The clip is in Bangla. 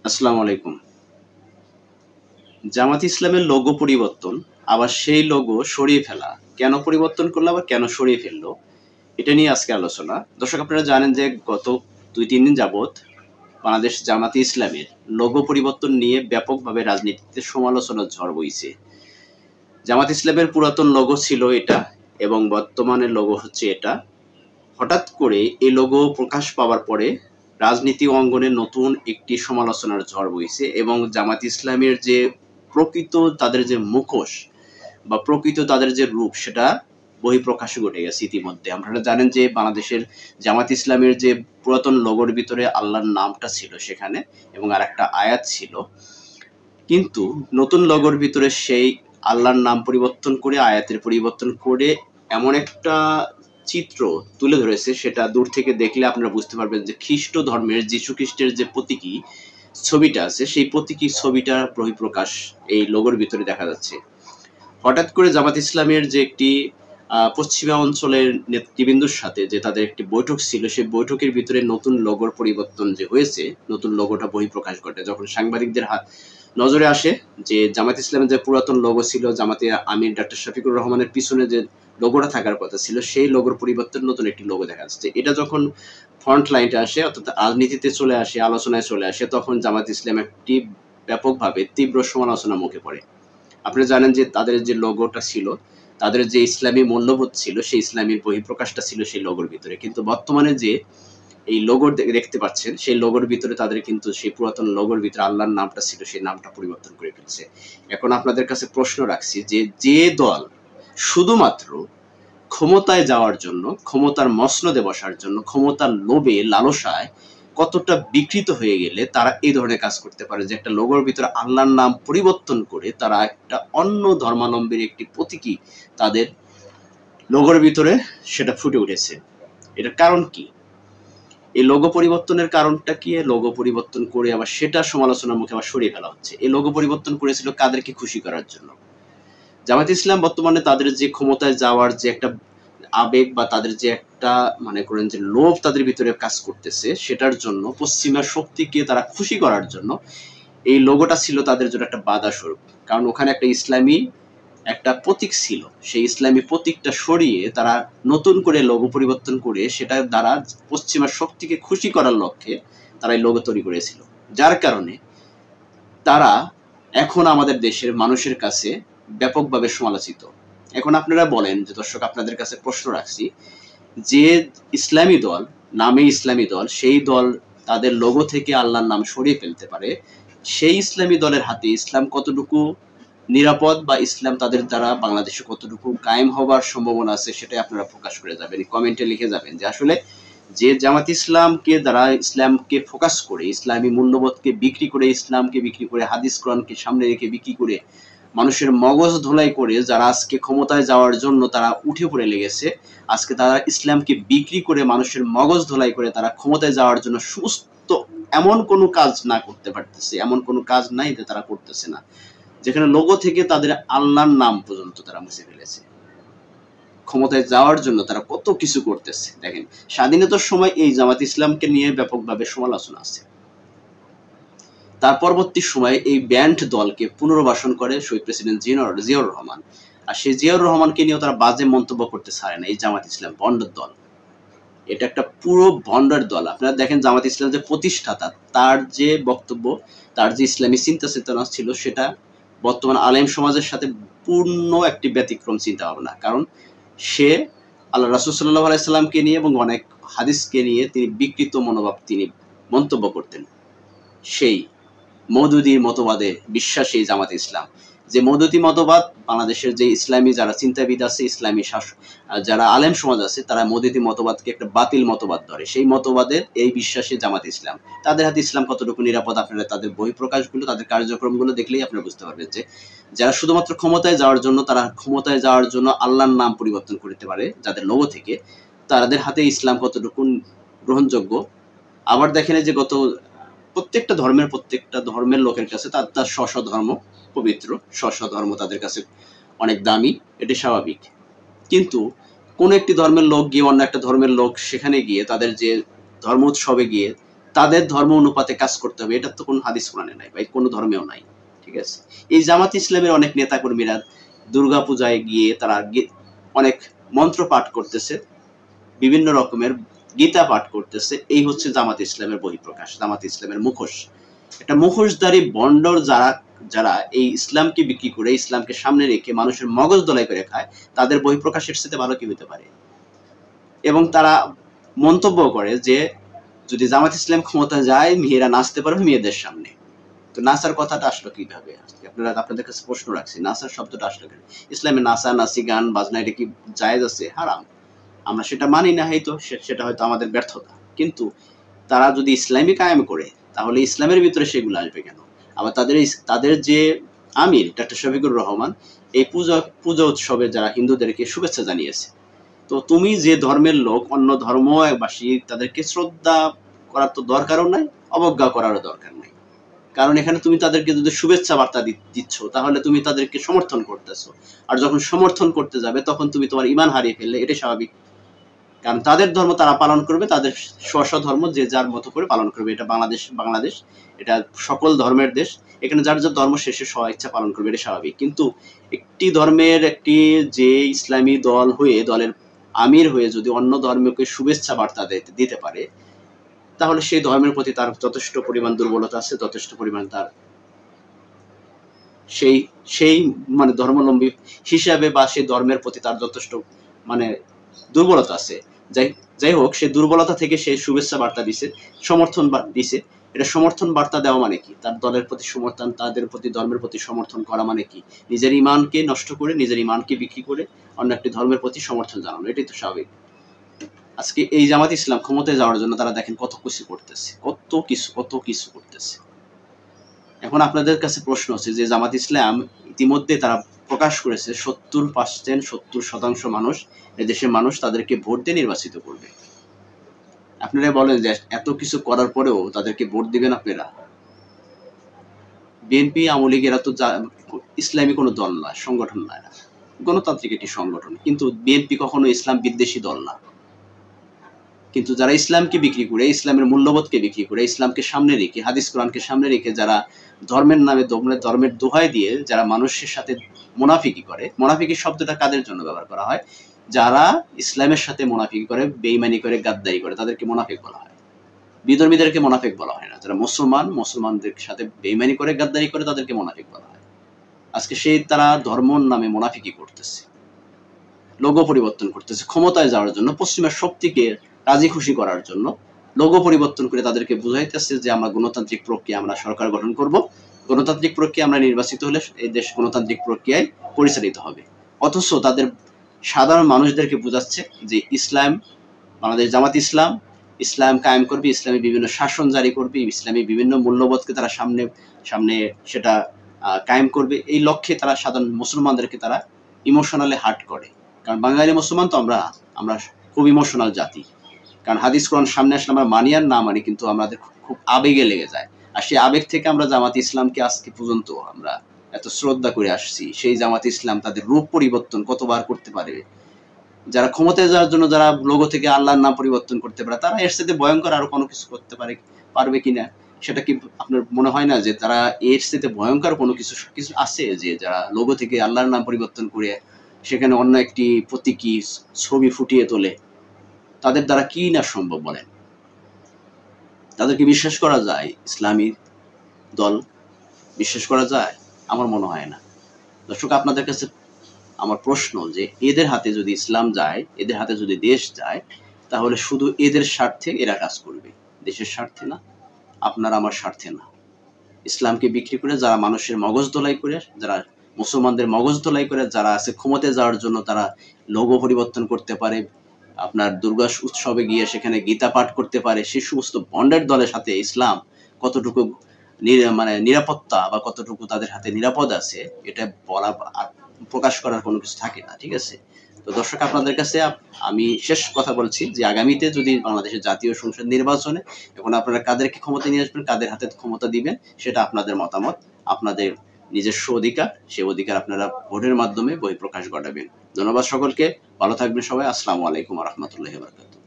আসসালামু আলাইকুম। জামাত ইসলামের লোগো পরিবর্তন, আবার সেই লোগো সরিয়ে ফেলা। কেন পরিবর্তন করলো আবার কেন সরিয়ে ফেললো? এটা নিয়ে আজকে আলোচনা। দর্শক আপনারা জানেন যে গত ২-৩ দিন যাবৎ বাংলাদেশ জামাতে ইসলামের লোগো পরিবর্তন নিয়ে ব্যাপকভাবে রাজনীতিতে সমালোচনার ঝড় বইছে। জামাত ইসলামের পুরাতন লোগো ছিল এটা এবং বর্তমানের লোগো হচ্ছে এটা। হঠাৎ করে এই লোগো প্রকাশ পাওয়ার পরে রাজনীতি অঙ্গনে নতুন একটি সমালোচনার ঝড় বইছে এবং জামাত ইসলামের যে প্রকৃত তাদের যে মুখোশ বা প্রকৃত তাদের যে রূপ সেটা বহিঃপ্রকাশ ঘটে গেছে ইতিমধ্যে। আপনারা জানেন যে বাংলাদেশের জামাত ইসলামের যে পুরাতন লোগোর ভিতরে আল্লাহর নামটা ছিল সেখানে এবং আর একটা আয়াত ছিল, কিন্তু নতুন লোগোর ভিতরে সেই আল্লাহর নাম পরিবর্তন করে আয়াতের পরিবর্তন করে এমন একটা চিত্র তুলে ধরেছে, সেটা দূর থেকে দেখলে আপনারা বুঝতে পারবেন যে খ্রিস্ট ধর্মের যীশু খ্রিস্টের যে প্রতীকী ছবিটা আছে সেই প্রতীকী ছবিটা বহিঃপ্রকাশ এই লোগোর ভিতরে দেখা যাচ্ছে। হঠাৎ করে জামাত ইসলামের যে একটি পশ্চিমা অঞ্চলের নেতৃবৃন্দুর সাথে যে তাদের একটি বৈঠক ছিল, সেই বৈঠকের ভিতরে নতুন লোগোর পরিবর্তন যে হয়েছে, নতুন লোগোটা বহিঃপ্রকাশ ঘটে যখন সাংবাদিকদের নজরে আসে যে জামাত ইসলামের যে পুরাতন লোগো ছিল, জামাতে আমির ডক্টর শফিকুর রহমানের পিছনে যে লোগোটা থাকার কথা ছিল সেই লোগোর পরিবর্তন নতুন একটি লোগো দেখা যাচ্ছে। এটা যখন ফ্রন্ট লাইনটা আসে অর্থাৎ রাজনীতিতে চলে আসে, আলোচনায় চলে আসে, তখন জামাত ইসলাম একটি ব্যাপকভাবে তীব্র সমালোচনার মুখে পড়ে। আপনারা জানেন যে তাদের যে লোগোটা ছিল, তাদের যে ইসলামী মূল্যবোধ ছিল, সেই ইসলামীর বহিঃপ্রকাশটা ছিল সেই লোগোর ভিতরে। কিন্তু বর্তমানে যে এই লোগো দেখতে পাচ্ছেন, সেই লোগোর ভিতরে তাদের কিন্তু সেই পুরাতন লোগোর ভিতরে আল্লাহর নামটা ছিল, সেই নামটা পরিবর্তন করে ফেলছে। এখন আপনাদের কাছে প্রশ্ন রাখছি যে, যে দল শুধুমাত্র ক্ষমতায় যাওয়ার জন্য, ক্ষমতার মসনদে বসার জন্য, ক্ষমতার লোভে লালসায় কতটা বিকৃত হয়ে গেলে তারা এই ধরনের কাজ করতে পারে যে একটা লোগোর ভিতরে আল্লাহর নাম পরিবর্তন করে তারা একটা অন্য ধর্মাবলম্বীর একটি প্রতীকী তাদের লোগোর ভিতরে সেটা ফুটে উঠেছে। এটার কারণ কি? এই লোগো পরিবর্তনের কারণটা কি? লোগো পরিবর্তন করে আবার সেটা সমালোচনার মুখে আবার সরিয়ে ফেলা হচ্ছে। এই লোগো পরিবর্তন করেছিল কাদেরকে খুশি করার জন্য? জামায়াত ইসলাম বর্তমানে তাদের যে ক্ষমতায় যাওয়ার যে একটা আবেগ বা তাদের যে একটা মনে করেন যে লোভ তাদের ভিতরে কাজ করতেছে, সেটার জন্য পশ্চিমা শক্তিকে তারা খুশি করার জন্য এই লোগোটা ছিল তাদের জন্য একটা বাধা স্বরূপ। কারণ ওখানে একটা ইসলামী একটা প্রতীক ছিল, সেই ইসলামী প্রতীকটা সরিয়ে তারা নতুন করে লোগো পরিবর্তন করে সেটার দ্বারা পশ্চিমা শক্তিকে খুশি করার লক্ষ্যে তারা এই লোগো তৈরি করেছিল, যার কারণে তারা এখন আমাদের দেশের মানুষের কাছে ব্যাপকভাবে সমালোচিত। এখন আপনারা বলেন যে দর্শক আপনাদের কাছে প্রশ্ন রাখছি, যে ইসলামী দল, নামে ইসলামী দল, সেই দল তাদের লোগো থেকে আল্লাহর নাম সরিয়ে ফেলতে পারে, সেই ইসলামী দলের হাতে ইসলাম কতটুকু নিরাপদ বা ইসলাম তাদের দ্বারা বাংলাদেশে কতটুকু কায়েম হবার সম্ভাবনা আছে সেটাই আপনারা প্রকাশ করে যাবেন, কমেন্টে লিখে যাবেন যে আসলে যে জামাত ইসলামকে দ্বারা ইসলামকে ফোকাস করে, ইসলামী মূল্যবোধকে বিক্রি করে, ইসলামকে বিক্রি করে, হাদিস কোরআনকে সামনে রেখে বিক্রি করে, মানুষের মগজ ধোলাই করে যারা আজকে ক্ষমতায় যাওয়ার জন্য তারা উঠে পড়ে লেগেছে, আজকে তারা ইসলামকে বিক্রি করে মানুষের মগজ ধোলাই করে তারা ক্ষমতায় যাওয়ার জন্য সুস্থ এমন কোনো কাজ না করতে পারতেছে, এমন কোনো কাজ নাই যে তারা করতেছে না, যেখানে লোগো থেকে তাদের আল্লাহর নাম পর্যন্ত তারা মুছে ফেলেছে। ক্ষমতায় যাওয়ার জন্য তারা কত কিছু করতেছে। দেখেন, স্বাধীনতার সময় এই জামাত ইসলামকে নিয়ে ব্যাপকভাবে সমালোচনা আছে। তার পরবর্তী সময়ে এই ব্যান্ড দলকে পুনর্বাসন করে শহীদ প্রেসিডেন্ট জিয়াউর রহমান, আর সেই জিয়াউর রহমানকে নিয়েও তারা বাজে মন্তব্য করতে ছাড়ে না। এই জামাত ইসলাম ভণ্ডের দল, এটা একটা পুরো ভণ্ডের দল। আপনারা দেখেন জামাত ইসলাম যে প্রতিষ্ঠাতা, তার যে বক্তব্য, তার যে ইসলামী চিন্তা চেতনা ছিল, সেটা বর্তমান আলেম সমাজের সাথে পূর্ণ একটি ব্যতিক্রম চিন্তা ভাবনা। কারণ সে আল্লাহ রাসূল সাল্লাল্লাহু আলাইহি সাল্লামকে নিয়ে এবং অনেক হাদিসকে নিয়ে তিনি বিকৃত মনোভাব তিনি মন্তব্য করতেন। সেই মওদুদী মতবাদে বিশ্বাসী জামাত ইসলাম, যে মওদুদী মতবাদ বাংলাদেশের যে ইসলামী যারা চিন্তাবিদ আছে, ইসলামী যারা আলেম সমাজ আছে, তারা মওদুদী মতবাদকে একটা বাতিল মতবাদ ধরে, সেই মতবাদের এই বিশ্বাসী জামাত ইসলাম। তাদের হাতে ইসলাম কতটুকু নিরাপদ আপনারা তাদের বহিঃপ্রকাশগুলো, তাদের কার্যক্রমগুলো দেখলেই আপনারা বুঝতে পারবেন যে যারা শুধুমাত্র ক্ষমতায় যাওয়ার জন্য, তারা ক্ষমতায় যাওয়ার জন্য আল্লাহর নাম পরিবর্তন করতে পারে যাদের লোগো থেকে, তাদের হাতে ইসলাম কতটুকু গ্রহণযোগ্য। আবার দেখেন যে গত প্রত্যেকটা ধর্মের লোকের কাছে তার স্ব ধর্ম পবিত্র, স্ব ধর্ম তাদের কাছে অনেক দামি, এটি স্বাভাবিক। কিন্তু কোন একটি ধর্মের লোক গিয়ে অন্য একটা ধর্মের লোক সেখানে গিয়ে তাদের যে ধর্ম উৎসবে গিয়ে তাদের ধর্ম অনুপাতে কাজ করতে হবে, এটা তো কোনো হাদিস কোরআনে নাই, বা কোনো ধর্মেও নাই। ঠিক আছে, এই জামাত ইসলামের অনেক নেতাকর্মীরা দুর্গা পূজায় গিয়ে তারা অনেক মন্ত্র পাঠ করতেছে, বিভিন্ন রকমের গীতা পাঠ করতেছে। এই হচ্ছে জামাত ইসলামের বহিঃপ্রকাশ, জামাত ইসলামের মুখোশ। একটা মুখোশধারী বন্ডর যারা যারা এই ইসলামকে বিক্রি করে, ইসলামকে সামনে রেখে মানুষের মগজ দলাই করে খায়, তাদের বহিঃপ্রকাশের সাথে ভালো কি হতে পারে? এবং তারা মন্তব্য করে যে যদি জামাত ইসলাম ক্ষমতা যায়, মেয়েরা নাচতে পারবে মেয়েদের সামনে। তো নাচার কথাটা আসলো কিভাবে? আপনাদের কাছে প্রশ্ন রাখছি, নাচার শব্দটা আসলো কেন? ইসলামে নাচা নাচি গান বাজনা এটা কি জায়েজ আছে? হারাম। আমরা সেটা মানি না, হয়তো সেটা হয়তো আমাদের ব্যর্থতা। কিন্তু তারা যদি ইসলামী কায়েম করে, তাহলে ইসলামের ভিতরে সেগুলো আসবে কেন? আবার তাদের যে আমির ডক্টর শফিকুর রহমান এই পূজা উৎসবে যারা হিন্দুদেরকে শুভেচ্ছা জানিয়েছে। তো তুমি যে ধর্মের লোক, অন্য ধর্মবাসী, তাদেরকে শ্রদ্ধা করার তো দরকারও নাই, অবজ্ঞা করারও দরকার নাই। কারণ এখানে তুমি তাদেরকে যদি শুভেচ্ছা বার্তা দিচ্ছ, তাহলে তুমি তাদেরকে সমর্থন করতেছো। আর যখন সমর্থন করতে যাবে, তখন তুমি তোমার ঈমান হারিয়ে ফেললে, এটাই স্বাভাবিক। কারণ তাদের ধর্ম তারা পালন করবে, তাদের স্ব ধর্ম যে যার মতো করে পালন করবে। এটা বাংলাদেশ, এটা সকল ধর্মের দেশ। এখানে যার যার ধর্ম শেষে স্ব ইচ্ছা পালন করবে, এটা স্বাভাবিক। কিন্তু একটি ধর্মের যে ইসলামী দল হয়ে, দলের আমির হয়ে যদি অন্য ধর্মকে শুভেচ্ছা বার্তা দিতে পারে, তাহলে সেই ধর্মের প্রতি তার যথেষ্ট পরিমাণ দুর্বলতা আছে, যথেষ্ট পরিমাণ তার সেই মানে ধর্মাবলম্বী হিসাবে বা সেই ধর্মের প্রতি তার যথেষ্ট মানে দুর্বলতা আছে। যাই হোক, সে দুর্বলতা থেকে সে শুভেচ্ছা বার্তা দিছে, সমর্থন দিছে। এটা সমর্থন বার্তা দেওয়া মানে কি? তার দলের প্রতি সমর্থন, তাদের প্রতি ধর্মের প্রতি সমর্থন করা মানে কি? নিজের ইমানকে নষ্ট করে, নিজের ইমানকে বিক্রি করে অন্য একটি ধর্মের প্রতি সমর্থন জানানো, এটাই তো স্বাভাবিক। আজকে এই জামাত ইসলাম ক্ষমতায় যাওয়ার জন্য তারা দেখেন কত কিছু করতেছে, কত কিছু করতেছে। এখন আপনাদের কাছে প্রশ্ন আছে যে জামাত ইসলাম ইতিমধ্যে তারা প্রকাশ করেছে 70% মানুষ, এদেশের মানুষ তাদেরকে ভোট দিয়ে নির্বাচিত করবে। আপনারা বলেন যে এত কিছু করার পরেও তাদেরকে ভোট দিবেন আপনারা? বিএনপি, আওয়ামী লীগ এরা তো ইসলামী কোনো দল নয়, সংগঠন নয়, না গণতান্ত্রিক একটি সংগঠন। কিন্তু বিএনপি কখনো ইসলাম বিদ্বেষী দল না। কিন্তু যারা ইসলামকে বিক্রি করে, ইসলামের মূল্যবোধকে বিক্রি করে, ইসলামকে সামনে রেখে, হাদিস কোরআনকে সামনে রেখে যারা ধর্মের নামে ধর্মের দোহাই দিয়ে যারা মানুষের সাথে মুনাফিকি করে, মুনাফিকি শব্দটা কাদের জন্য ব্যবহার করা হয়? যারা ইসলামের সাথে মুনাফিকি করে, বেঈমানি করে, গাদ্দারি করে, তাদেরকে মুনাফিক বলা হয়। বিধর্মীদেরকে মুনাফিক বলা হয় না। যারা মুসলমানদের সাথে বেঈমানি করে, গাদ্দারি করে, তাদেরকে মুনাফিক বলা হয়। আজকে তারা ধর্মর নামে মুনাফিকি করতেছে, লোগো পরিবর্তন করতেছে ক্ষমতায় যাওয়ার জন্য, পশ্চিমের শক্তিকে রাজি খুশি করার জন্য লোগো পরিবর্তন করে তাদেরকে বুঝাইতেছে যে আমরা গণতান্ত্রিক প্রক্রিয়া, আমরা সরকার গঠন করব, গণতান্ত্রিক প্রক্রিয়া আমরা নির্বাচিত হলে এই দেশ গণতান্ত্রিক প্রক্রিয়ায় পরিচালিত হবে। অথচ তাদের সাধারণ মানুষদেরকে বোঝাচ্ছে যে ইসলাম, বাংলাদেশ জামাত ইসলাম কায়েম করবে, ইসলামী বিভিন্ন শাসন জারি করবে, ইসলামী বিভিন্ন মূল্যবোধকে তারা সামনে সেটা কায়েম করবে। এই লক্ষ্যে তারা সাধারণ মুসলমানদেরকে তারা ইমোশনালি হার্ট করে। কারণ বাঙালি মুসলমান তো আমরা খুব ইমোশনাল জাতি। কারণ হাদিস কোরআন সামনে আসলে আমরা মানি আর না মানি, কিন্তু আমাদের খুব আবেগে লেগে যায়। আর সেই আবেগ থেকে আমরা জামাত ইসলামকে আজকে পর্যন্ত আমরা এত শ্রদ্ধা করে আসছি। সেই জামাত ইসলাম তাদের রূপ পরিবর্তন কতবার করতে পারে। যারা ক্ষমতায় যাওয়ার জন্য যারা লোগো থেকে আল্লাহর নাম পরিবর্তন করতে পারে, তারা এর সাথে ভয়ঙ্কর আরো কোনো কিছু করতে পারবে কিনা? সেটা কি আপনার মনে হয় না যে তারা এর সাথে ভয়ঙ্কর কোনো কিছু আছে, যে যারা লোগো থেকে আল্লাহর নাম পরিবর্তন করে সেখানে অন্য একটি প্রতীকী ছবি ফুটিয়ে তোলে? তাদের দ্বারা কি না সম্ভব বলেন? তাদেরকে বিশ্বাস করা যায়? ইসলামী দল বিশ্বাস করা যায়? আমার মনে হয় না। দর্শক, আপনাদের কাছে আমার প্রশ্ন যে এদের হাতে যদি ইসলাম যায়, এদের হাতে যদি দেশ যায়, তাহলে শুধু এদের স্বার্থে এরা কাজ করবে, দেশের স্বার্থে না, আপনার আমার স্বার্থে না। ইসলামকে বিক্রি করে যারা মানুষের মগজ ধোলাই করে, যারা মুসলমানদের মগজ ধোলাই করে, যারা আছে ক্ষমতায় যাওয়ার জন্য তারা লোগো পরিবর্তন করতে পারে, আপনার দুর্গা উৎসবে গিয়ে সেখানে গীতা পাঠ করতে পারে, সেই সমস্ত বন্ডের দলের সাথে ইসলাম কতটুকু নিরাপত্তা বা কতটুকু তাদের হাতে নিরাপদ আছে, এটা বলা প্রকাশ করার কোনো কিছু থাকে না। ঠিক আছে? তো দর্শক, আপনাদের কাছে আমি শেষ কথা বলছি যে আগামীতে যদি বাংলাদেশের জাতীয় সংসদ নির্বাচনে এখন আপনারা কাদেরকে ক্ষমতা নিয়ে আসবেন, কাদের হাতে ক্ষমতা দিবেন, সেটা আপনাদের মতামত, আপনাদের নিজস্ব অধিকার। সেই অধিকার আপনারা ভোটের মাধ্যমে বহিঃপ্রকাশ ঘটাবেন। ধন্যবাদ সকলকে। ভালো থাকবেন সবাই। আসসালামু আলাইকুম ওয়া রাহমাতুল্লাহি ওয়া বারাকাতুহু।